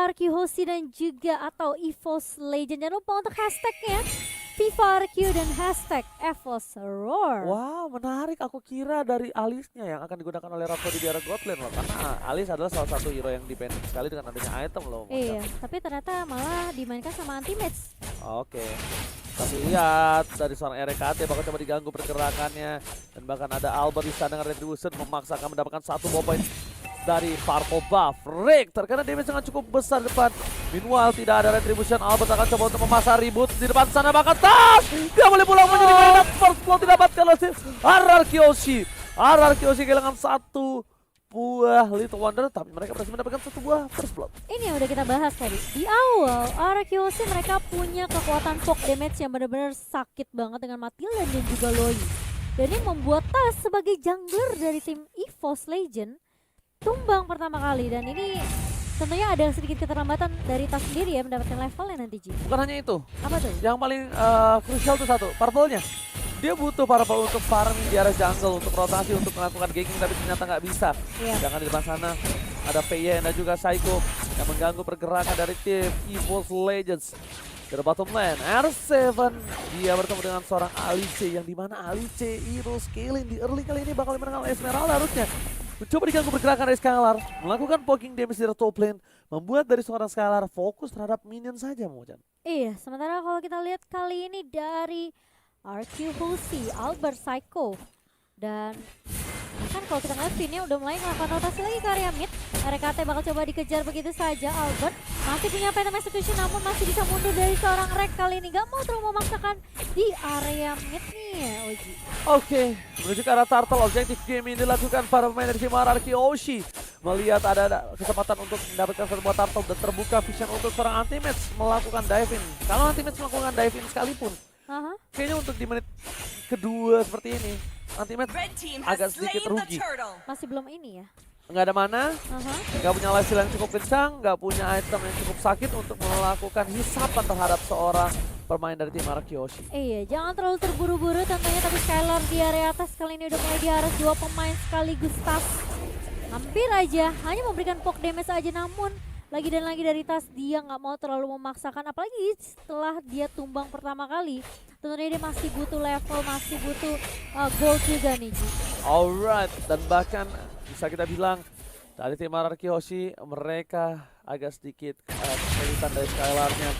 Arky Hoshi dan juga atau EVOS Legend. Jangan lupa untuk hashtagnya FIFA Arky dan hashtag EVOS Roar. Wow, menarik. Aku kira dari alisnya yang akan digunakan oleh Rhapsody di area God Lane loh. Karena Alis adalah salah satu hero yang dependent sekali dengan adanya item loh. Iya, tapi ternyata malah dimainkan sama anti-match. Oke. Tapi lihat dari seorang RKT bakal coba diganggu pergerakannya. Dan bahkan ada Albert di sana dengan Retribution memaksakan mendapatkan satu ball point dari Purple Buff. Rick terkena damage sangat cukup besar depan. Meanwhile tidak ada Retribution. Albert akan coba untuk memasang ribut di depan sana, bahkan tas! Dia boleh pulang menjadi mainan. First blood didapatkan oleh RR Kyoshi. RR Kyoshi kehilangan satu buah Little Wonder, tapi mereka berhasil mendapatkan satu buah first blood. Ini yang udah kita bahas tadi. Di awal, Arky Hoshi mereka punya kekuatan poke damage yang benar-benar sakit banget dengan Matilda dan juga Loi. Dan ini membuat Tas sebagai jungler dari tim EVOS Legend tumbang pertama kali. Dan ini tentunya ada sedikit keterlambatan dari Tas sendiri ya mendapatkan levelnya nanti Ji. Bukan hanya itu, Apa tuh? yang paling krusial tuh satu, Purple-nya. Dia butuh Purple untuk farming di area jungle, untuk rotasi, untuk melakukan ganking, tapi ternyata nggak bisa. Iya. Jangan di depan sana ada PY dan juga Psycho yang mengganggu pergerakan dari tim EVOS Legends. Ke bottom lane, R7 dia bertemu dengan seorang Alice, yang dimana Alice hero scaling di early kali ini bakal menang Esmeralda harusnya. Mencoba diganggu pergerakan dari Skylar, melakukan poking damage di top lane, membuat dari seorang Skylar fokus terhadap minion saja, Mojan. Iya, sementara kalau kita lihat kali ini dari Arky Hoshi, Albert Psycho. Dan kan kalau kita ngeliat Vinnya udah mulai melakukan rotasi lagi ke area mid. RKT bakal coba dikejar begitu saja. Albert masih punya Phantom Execution namun masih bisa mundur dari seorang Rek kali ini. Gak mau terlalu memaksakan di area mid nih ya Oji. Oke, menuju ke arah turtle, objektif game ini dilakukan para pemain dari tim Arky Hoshi. Melihat ada kesempatan untuk mendapatkan satu buah turtle dan terbuka vision untuk seorang anti-match melakukan dive-in. Kalau anti-match melakukan dive-in sekalipun, kayaknya untuk di menit kedua seperti ini, anti-match agak sedikit rugi. Masih belum ini ya. Nggak ada mana, nggak punya life steal yang cukup kencang, nggak punya item yang cukup sakit untuk melakukan hisapan terhadap seorang pemain dari tim Arky Hoshi. Iya, jangan terlalu terburu-buru tentunya, tapi Skylar di area atas kali ini udah mulai diaras dua pemain sekaligus Tas. Hampir aja, hanya memberikan poke damage aja, namun lagi dan lagi dari Tas dia nggak mau terlalu memaksakan, apalagi setelah dia tumbang pertama kali. Tentunya dia masih butuh level, masih butuh gold juga nih Ji. Alright, dan bahkan bisa kita bilang dari tim Arky Hoshi mereka agak sedikit kesulitan dari Skylar-nya.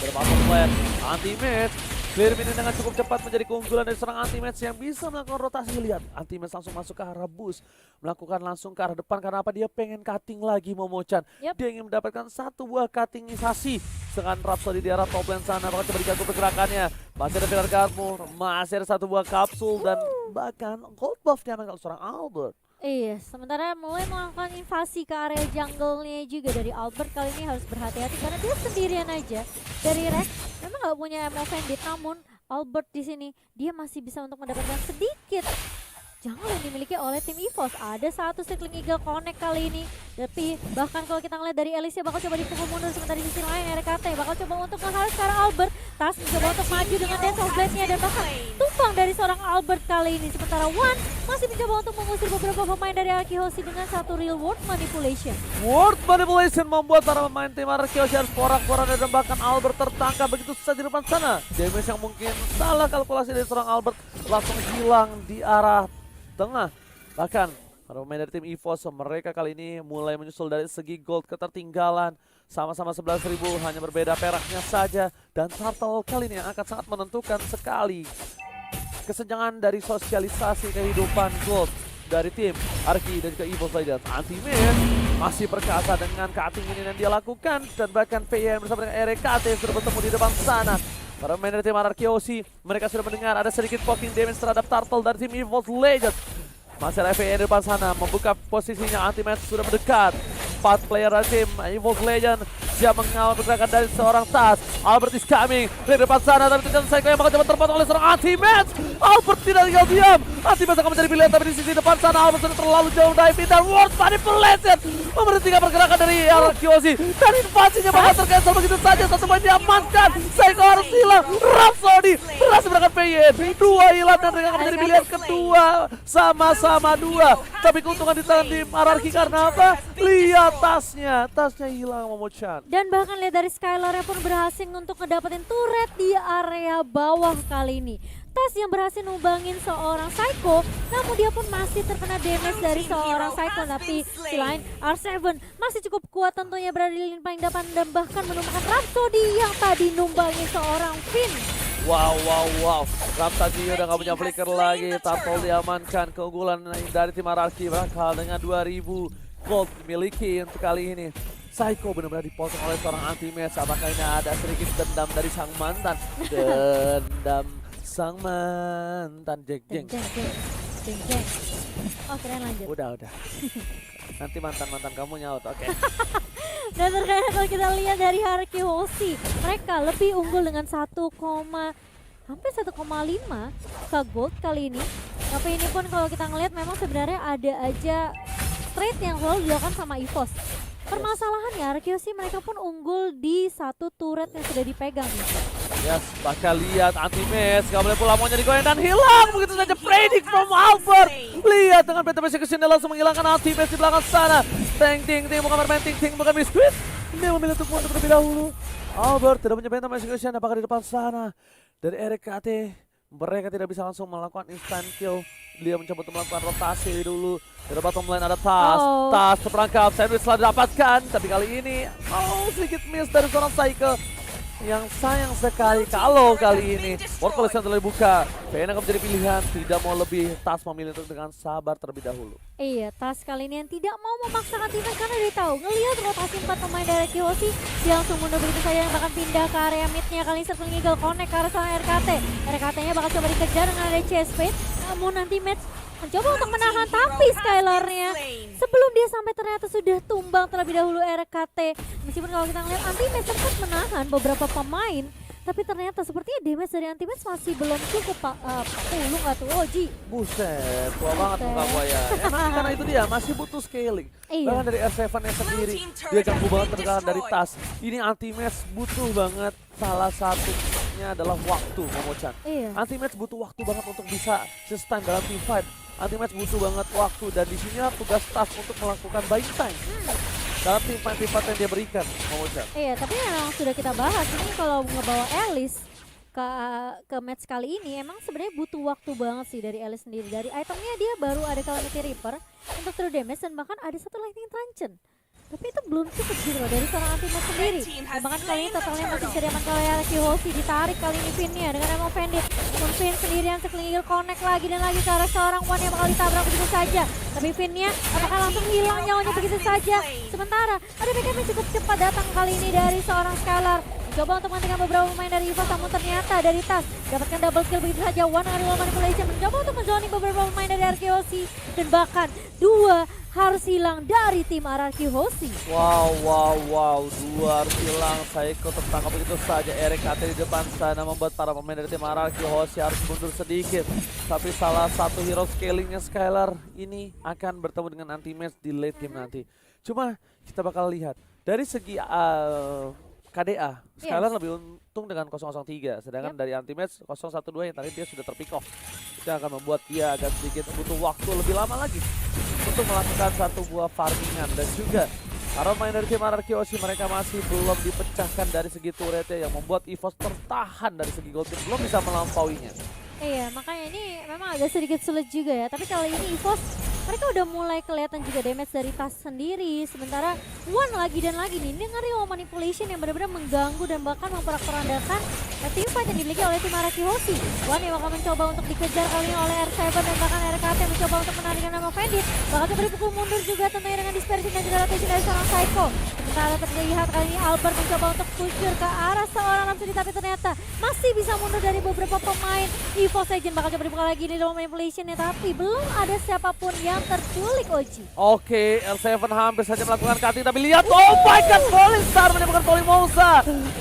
Bermasuk plan anti-match, clear minion dengan cukup cepat menjadi keunggulan dari seorang anti-match yang bisa melakukan rotasi. Lihat, anti-match langsung masuk ke arah boost, melakukan langsung ke arah depan karena apa? Dia pengen cutting lagi Momochan. Dia ingin mendapatkan satu buah cuttingisasi dengan Rhapsody di arah top lane sana. Bakal coba diganggu pergerakannya. Masih ada Pillar Guard-mu, masih ada satu buah kapsul dan bahkan gold buff diamankan seorang Albert. Iya, sementara mulai melakukan invasi ke area jungle-nya juga dari Albert. Kali ini harus berhati-hati karena dia sendirian aja. Dari Rex memang nggak punya MFN beat, namun Albert di sini dia masih bisa untuk mendapatkan sedikit jungle yang dimiliki oleh tim EVOS. Ada satu Circling Eagle connect kali ini. Tapi bahkan kalau kita ngeliat dari Alicia bakal coba dipukul mundur, sementara di sisi lain RKT bakal coba untuk nge-hard sekarang Albert. Tas mencoba untuk maju dengan Dance of Blade-nya dan bahkan tumpang dari seorang Albert kali ini. Sementara One masih mencoba untuk mengusir beberapa pemain dari Arky Hoshi dengan satu real world manipulation. World manipulation membuat para pemain tim Arky Hoshi harus porak-poranda dan bahkan Albert tertangkap begitu saja di depan sana. Damage yang mungkin salah kalkulasi dari seorang Albert langsung hilang di arah tengah. Bahkan para pemain dari tim EVOS mereka kali ini mulai menyusul dari segi gold ketertinggalan. Sama-sama 11.000, hanya berbeda peraknya saja. Dan turtle kali ini akan sangat menentukan sekali kesenjangan dari sosialisasi kehidupan gold dari tim Arky dan juga EVOS Legends. Anti-match masih perkasa dengan cutting ini yang dia lakukan. Dan bahkan PN bersama dengan RKT sudah bertemu di depan sana. Para pemain dari tim Arky Hoshi mereka sudah mendengar ada sedikit poking damage terhadap turtle dari tim EVOS Legends. Masih ada FAN di depan sana, membuka posisinya, anti-match sudah mendekat. 4 player dari tim EVOS Legends siap mengawal pergerakan dari seorang Tas. Albert is coming dari depan sana, tapi ternyata Psycho yang bakal coba terpotong oleh seorang anti-match. Albert tidak tinggal diam, anti-match akan menjadi pilihan, tapi di sisi depan sana Albert sudah terlalu jauh diving dan world manipulation. memberhentikan pergerakan dari Arkeosi dan invasinya bakal tercancel begitu saja. Satu poin diamankan, Psycho harus hilang. Rhapsody berhasil berangkat PYN, 2 hilang dan mereka menjadi pilihan kedua, sama-sama 2. Tapi keuntungan di tangan tim Ararki karena apa? Lihat tasnya hilang Momochan. Dan bahkan lihat dari Skylar pun berhasil untuk ngedapetin turret di area bawah kali ini. Tas yang berhasil numbangin seorang Psycho, namun dia pun masih terkena damage dari seorang Psycho. Tapi si lain R7 masih cukup kuat tentunya, berada di lini paling depan dan bahkan menumbangkan Rhapsody yang tadi numbangin seorang Finn. Wow. Ramtaji udah gak punya flicker lagi. Turtle diamankan. Keunggulan dari tim Ararki bakal dengan 2000 gold dimiliki untuk kali ini. Psycho benar-benar dipotong oleh seorang anti-match. Apakah ini ada sedikit dendam dari sang mantan? Dendam sang mantan. Jeng. Oh keren, lanjut. Udah. Nanti mantan kamu nyaut, oke. Dan ternyata kalau kita lihat dari Ararki Hoshi, mereka lebih unggul dengan hampir 1,5 ke gold kali ini. Tapi ini pun kalau kita ngelihat memang sebenarnya ada aja trade yang selalu dilakukan sama EVOS. Permasalahannya Ararki Hoshi mereka pun unggul di satu turret yang sudah dipegang nih. Yes, bakal lihat anti-match, gak boleh pula maunya digoyang dan hilang begitu saja. Predict from Albert. Lihat dengan Penta Execution dia langsung menghilangkan anti-match di belakang sana. Ting bukan bermain ting bukan biskuit. Dia memilih untuk mundur terlebih dahulu. Albert tidak punya Penta Execution, apakah di depan sana dari RKT mereka tidak bisa langsung melakukan instant kill. Dia mencoba untuk melakukan rotasi dulu. Dari bottom lane ada Tas terperangkap, sandwich telah didapatkan. Tapi kali ini sedikit miss dari seorang Psycho. Yang sayang sekali kalau kali ini board collection telah dibuka. VN akan menjadi pilihan, tidak mau lebih. Tas memilih untuk dengan sabar terlebih dahulu. Iya, Tas kali ini yang tidak mau memaksakan timnya karena dia tahu ngelihat rotasi 4 pemain dari Ararki Hoshi, dia langsung mundur begitu saja yang bahkan pindah ke area midnya. Kali ini Circling Eagle connect ke arah seorang RKT. RKT-nya bakal coba dikejar dengan ada CSP, namun nanti match mencoba untuk menahan, tapi Skylar-nya sebelum dia sampai ternyata sudah tumbang terlebih dahulu RKT. Meskipun kalau kita ngeliat anti-match sempat menahan beberapa pemain, tapi ternyata sepertinya damage dari anti-match masih belum cukup Pak. Pulung nggak tuh Oji? Buset, tua banget muka buaya. Emang karena itu dia masih butuh scaling. Iya. Bahkan dari R7-nya sendiri, dia ganggu banget terkadang dari Tas. Ini anti-match butuh banget, salah satunya adalah waktu, Momochan. Iya. Anti-match butuh waktu banget untuk bisa sustain dalam team fight. Anti-match butuh banget waktu dan di sini tugas Tas untuk melakukan buying time. Dalam tim fight yang dia berikan, Momochan. Iya, tapi yang sudah kita bahas ini kalau ngebawa Alice ke match kali ini emang sebenarnya butuh waktu banget sih dari Alice sendiri. Dari itemnya dia baru ada Calamity Reaper untuk true damage dan bahkan ada satu Lightning Truncheon. Tapi itu belum cukup gitu loh dari seorang anti-match sendiri. Dan bahkan kali ini totalnya masih bisa diamankan oleh Ararki Hoshi. Ditarik kali ini Finn-nya dengan Emo Bandit. Namun Finn sendirian Circling Eagle connect lagi dan lagi ke arah seorang One yang bakal ditabrak begitu saja. Tapi Finn-nya apakah langsung hilang nyawanya begitu saja. Sementara ada BKB cukup cepat datang kali ini dari seorang Skylar. Coba untuk menghentikan beberapa pemain dari EVOS, namun ternyata dari Tas dapatkan double kill begitu saja. One dengan Real Manipulation mencoba untuk menzoning beberapa pemain dari Ararki Hoshi dan bahkan 2 harus hilang dari tim Ararki Hoshi. Wow, 2 harus hilang. Psycho tertangkap begitu saja. RKT di depan sana membuat para pemain dari tim Ararki Hoshi harus mundur sedikit. Tapi salah satu hero scalingnya Skylar ini akan bertemu dengan anti-match di late game nanti. Cuma kita bakal lihat dari segi KDA, Skylar lebih untung dengan 003, sedangkan dari anti-match 012 yang tadi dia sudah terpick off. Itu akan membuat dia agak sedikit butuh waktu lebih lama lagi untuk melakukan satu buah farmingan. Dan juga para pemain dari tim Ararki Hoshi mereka masih belum dipecahkan dari segi turretnya yang membuat EVOS tertahan dari segi gold team, belum bisa melampauinya. Iya, makanya ini memang agak sedikit sulit juga ya. Tapi kali ini EVOS mereka udah mulai kelihatan juga damage dari Tas sendiri. Sementara One lagi dan lagi nih dengan Real Manipulation yang benar-benar mengganggu dan bahkan memporak-porandakan tim fight yang dimiliki oleh tim Ararki Hoshi. One yang akan mencoba untuk dikejar kali ini oleh R7 dan bahkan RKT mencoba untuk menarikkan nama Bandit. Bahkan coba dipukul mundur juga tentunya dengan dispersion dan juga rotation dari seorang Psycho. Sementara terlihat kali ini Albert mencoba untuk pushur ke arah seorang Rhapsody, tapi ternyata masih bisa mundur dari beberapa pemain EVOS Legend. Bakal coba dibuka lagi nih dalam manipulation ya, tapi belum ada siapapun yang terculik Oji. Oke, R7 hampir saja melakukan cutting, tapi lihat, oh my god, Falling Star menemukan Polymosa,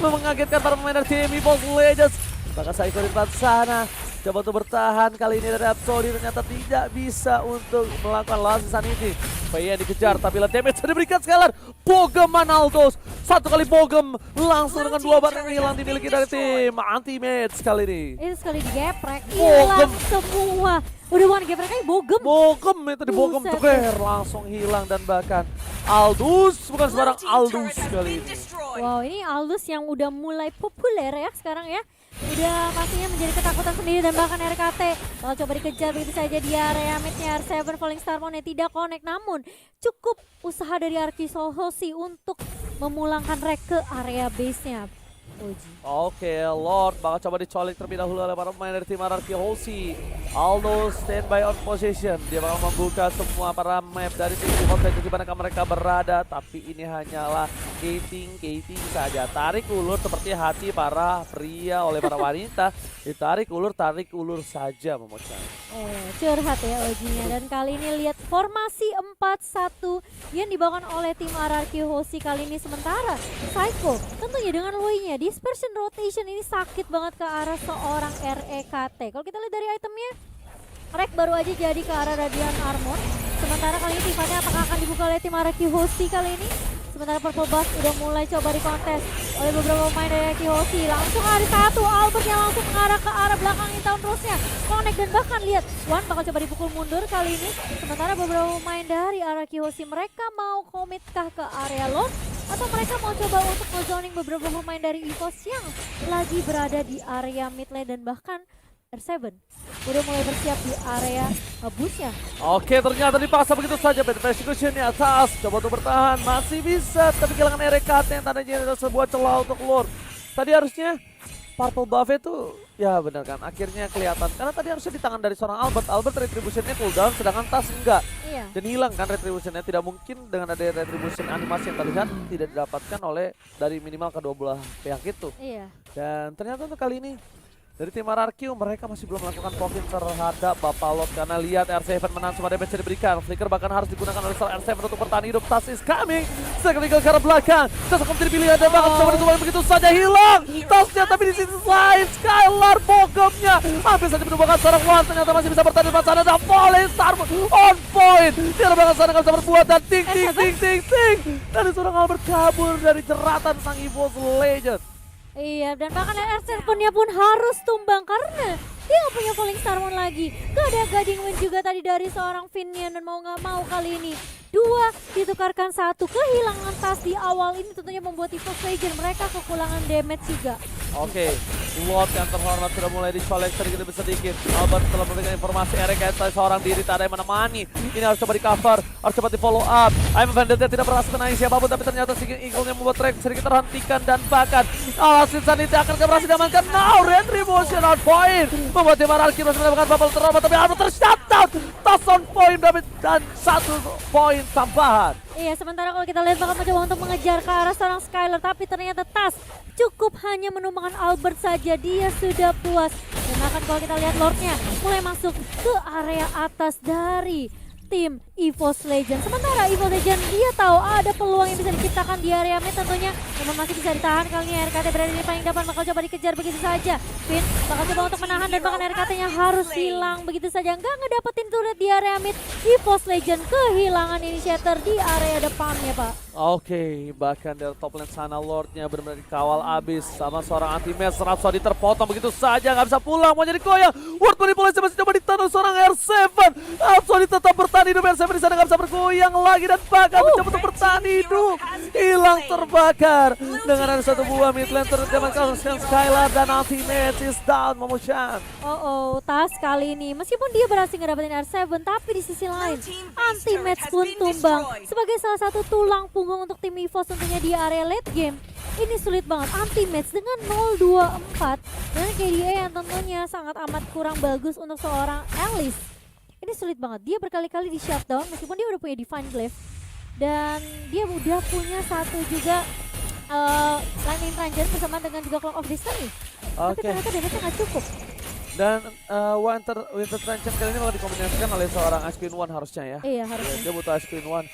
mengagetkan para pemain dari tim EVOS Legends. Bahkan Psycho di depan sana, Coba untuk bertahan kali ini dari Absoli ternyata tidak bisa untuk melakukan last sanity. Paya dikejar tapi lihat damage yang diberikan Skylar. Bogem Manaldos. Satu kali Bogem langsung dengan 2 bar yang hilang dimiliki dari tim Anti-Match kali ini. Itu sekali digeprek, hilang semua. Udah bukan geprek aja, Bogem. Bogem itu di Bogem Buset. tuker langsung hilang dan bahkan Aldous bukan sembarang Aldous kali ini. Wow, ini Aldous yang udah mulai populer ya sekarang ya. Udah pastinya menjadi ketakutan sendiri dan bahkan RKT bakal coba dikejar begitu saja di area midnya. R7 Falling Star Moon yang tidak connect, namun cukup usaha dari Arki Sohosi untuk memulangkan Rek ke area base-nya. Oji. Oke, Lord bakal coba dicolik terlebih dahulu oleh para pemain dari tim Arki Hosi. Aldo standby on position. Dia bakal membuka semua para map dari tim Hosi di mana mereka berada. Tapi ini hanyalah gating saja. Tarik ulur seperti hati para pria oleh para wanita. Ditarik ulur, tarik ulur saja Momochan. Curhat ya Ojinya. Dan kali ini lihat formasi 4-1 yang dibawakan oleh tim RRQ Hosi kali ini. Sementara Psycho tentunya dengan Lui-nya dispersion rotation ini sakit banget ke arah seorang REKT. Kalau kita lihat dari itemnya, Rek baru aja jadi ke arah Radiant Armor. Sementara kali ini tifannya apakah akan dibuka oleh tim RRQ Hosi kali ini? Sementara Purple Buff udah mulai coba dikontes oleh beberapa pemain dari RRQ Hosi. Langsung ada satu Albert yang langsung mengarah ke arah belakang Intown terusnya. Connect dan bahkan lihat One bakal coba dipukul mundur kali ini. Sementara beberapa pemain dari RRQ Hosi mereka mau komitkah ke area lone? Atau mereka mau coba untuk nge-zoning beberapa pemain dari EVOS yang lagi berada di area mid lane dan bahkan R7 udah mulai bersiap di area busnya. Oke, ternyata dipaksa begitu saja. Bad Persecution di atas. Coba untuk bertahan. Masih bisa. Tapi kehilangan RKT yang tandanya ada sebuah celah untuk Lord. Tadi harusnya Purple Buff itu ya benar kan. Akhirnya kelihatan. Karena tadi harusnya di tangan dari seorang Albert. Albert retributionnya cooldown sedangkan Tas enggak. Iya. Dan hilang kan retributionnya. Tidak mungkin dengan ada retribution animasi yang terlihat tidak didapatkan oleh dari minimal kedua belah pihak itu. Iya. Dan ternyata untuk kali ini dari tim RRQ mereka masih belum melakukan pokin terhadap Bapalot karena lihat R7 menang semua damage yang diberikan. Flicker bahkan harus digunakan oleh R7 untuk bertahan hidup. Tas is coming. Sekali ke arah belakang. Tas akan menjadi pilihan dan bahkan coba dituang begitu saja hilang. Tasnya tapi di sisi lain Skylar Bogemnya hampir saja menumbangkan seorang One. Ternyata masih bisa bertahan di depan sana dan Falling Star on point. Di arah belakang sana nggak bisa berbuat dan ting. Dari seorang Albert kabur dari jeratan sang EVOS Legend. Iya, dan bahkan R7 pun harus tumbang karena dia nggak punya Falling Star Moon lagi. Gak ada guiding win juga tadi dari seorang Finian dan mau nggak mau kali ini 2 ditukarkan 1. Kehilangan Tas di awal ini tentunya membuat EVOS Legend mereka kekurangan damage juga. Oke, Lord yang terhormat sudah mulai dicolek sedikit demi sedikit. Albert telah memberikan informasi RKT seorang diri tak ada yang menemani. Ini harus coba di cover, harus coba di follow up. I'm Vendetta tidak berhasil menangis siapapun tapi ternyata Eagle-nya membuat track sedikit terhentikan dan bahkan Alasin Sanity akan berhasil diamankan. Now retribution on point. Membuat tim RRQ harus mendapatkan bubble terhormat tapi Albert tershutdown. Toss on point dan 1 poin tambahan. Iya, sementara kalau kita lihat bakal mencoba untuk mengejar ke arah seorang Skylar tapi ternyata Tas cukup hanya menumbangkan Albert saja. Dia sudah puas. Dan bahkan kalau kita lihat Lordnya mulai masuk ke area atas dari tim EVOS Legend. Sementara EVOS Legend dia tahu ada peluang yang bisa diciptakan di area mid tentunya. Namun masih bisa ditahan kali ini RKT berada di paling depan bakal coba dikejar begitu saja. Finn bakal coba untuk menahan dan bahkan RKT-nya harus hilang begitu saja. Nggak ngedapetin turret di area mid. EVOS Legend kehilangan initiator di area depannya Pak. Oke, bahkan dari top lane sana Lordnya benar-benar dikawal abis sama seorang anti-match. Rhapsody terpotong begitu saja, nggak bisa pulang, mau jadi goyang. World Manipulation masih coba ditahan seorang R7. Rhapsody tetap bertahan hidup, R7 di sana nggak bisa bergoyang lagi dan bahkan mencoba untuk bertahan hidup. Hilang terbakar dengan ada satu buah mid lane terdekat Skylar dan anti-match is down Momochan. Tas kali ini meskipun dia berhasil ngedapetin R7 tapi di sisi lain anti-match pun tumbang sebagai salah satu tulang punggung untuk tim EVOS tentunya di area late game. Ini sulit banget anti-match dengan 0-2-4 dan KDA yang tentunya sangat amat kurang bagus untuk seorang Alice. Ini sulit banget, dia berkali-kali di shutdown meskipun dia udah punya Divine Glaive dan dia udah punya satu juga Lightning Ranger bersama dengan juga Clock of Destiny. Tapi ternyata damage-nya nggak cukup. Dan Winter Tranchant kali ini bakal dikombinasikan oleh seorang Ice Queen One harusnya ya. Iya harusnya. Dia butuh Ice Queen One.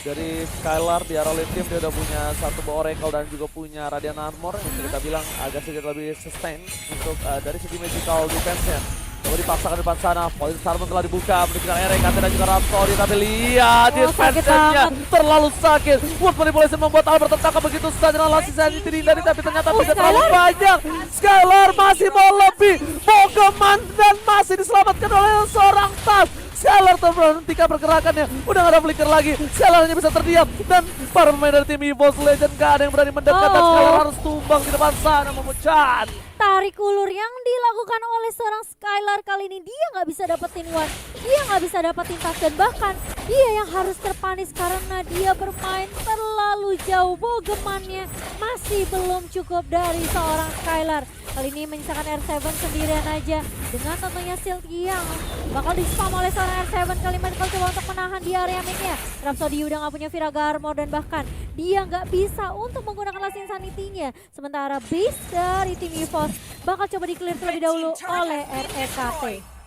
Dari Skylar di arah late game dia udah punya satu buah Oracle dan juga punya Radiant Armor yang bisa kita bilang agak sedikit lebih sustain untuk dari segi magical defense-nya. Coba dipaksakan di depan sana. Poin Sarman telah dibuka menunjukkan RKT dan juga Rhapsody. Tapi lihat sakit defense-nya banget. terlalu sakit. Wood Manipulation membuat Albert tertangkap begitu saja. Langsung saja dihindari tapi ternyata tidak terlalu banyak. Skylar masih mau lebih. Pokemon dan masih diselamatkan oleh seorang Tas. Skylar terhentikan pergerakannya. Udah gak ada flicker lagi. Skylar hanya bisa terdiam. Dan para pemain dari tim EVOS Legend gak ada yang berani mendekat. Dan Skylar harus tumbang di depan sana memucat. Tarik ulur yang dilakukan oleh seorang Skylar kali ini, dia nggak bisa dapetin one, dia nggak bisa dapetin tas, dan bahkan dia yang harus terpanis karena dia bermain terlalu jauh. Bogemannya masih belum cukup dari seorang Skylar. Kali ini menyisakan R7 sendirian aja dengan tentunya shield yang bakal di-spam oleh seorang R7. Kali ini kalau coba untuk menahan di area mid-nya. Rhapsody udah nggak punya Viraga Armor dan bahkan dia nggak bisa untuk menggunakan Last Insanity-nya. Sementara base dari tim EVOS bakal coba di-clear terlebih dahulu oleh REKT.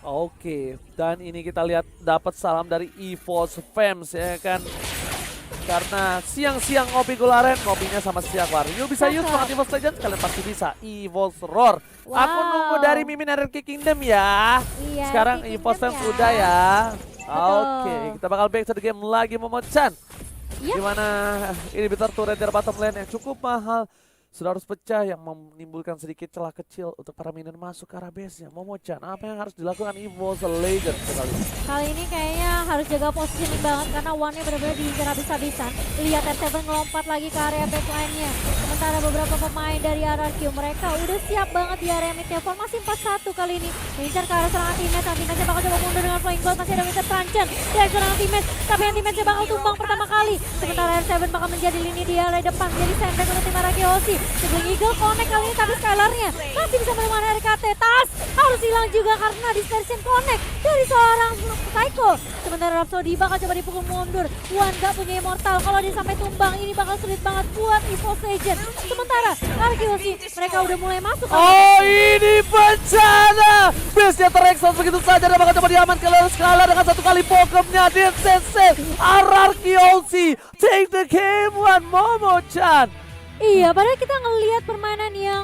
Oke, dan ini kita lihat dapat salam dari EVOS Fans ya kan. Karena siang-siang ngopi Gularen, ngopinya sama siang Wario. Bisa use banget EVOS Legends, kalian pasti bisa. EVOS Roar. Wow. Aku nunggu dari Mimin Anarchy Kingdom ya. Iya, Sekarang Anarchy EVOS Kingdom Fans ya. udah ya. Betul. Oke, kita bakal back to the game lagi Momo-chan. Yep. Dimana ini bentar turret dari bottom lane yang cukup mahal. Sudah harus pecah yang menimbulkan sedikit celah kecil untuk para minion masuk ke arah base-nya. Momo-chan, apa yang harus dilakukan EVOS Legends sekali ini? Kali ini kayaknya harus jaga positioning banget karena one-nya benar-benar diincar habis-habisan. Lihat R7 ngelompat lagi ke area backline-nya. Sementara beberapa pemain dari RRQ mereka udah siap banget di area mid-nya. Formasi 4-1 kali ini. Mengincar ke arah serangan teammates. Teammates-nya bakal coba mundur dengan flying bolt. Masih ada Winter Truncheon dari serangan teammates. Tapi yang teammates-nya bakal tumbang pertama kali. Sementara R7 bakal menjadi lini di area depan. Jadi sandbag untuk tim Arakeoshi. Sebelum Eagle connect kali ini tapi Skylar-nya masih bisa menemukan RKT. Tas harus hilang juga karena dispersion connect dari seorang Psycho. Sementara Rhapsody bakal coba dipukul mundur. Wan gak punya immortal. Kalau dia sampai tumbang ini bakal sulit banget buat EVOS Legends. Sementara Arakeoshi mereka udah mulai masuk. Oh ini bencana. Base-nya terekspos begitu saja dan bakal coba diamankan oleh Skylar dengan satu kali pokemnya di Sensei. Arakeoshi take the game one Momo-chan. Iya, padahal kita ngelihat permainan yang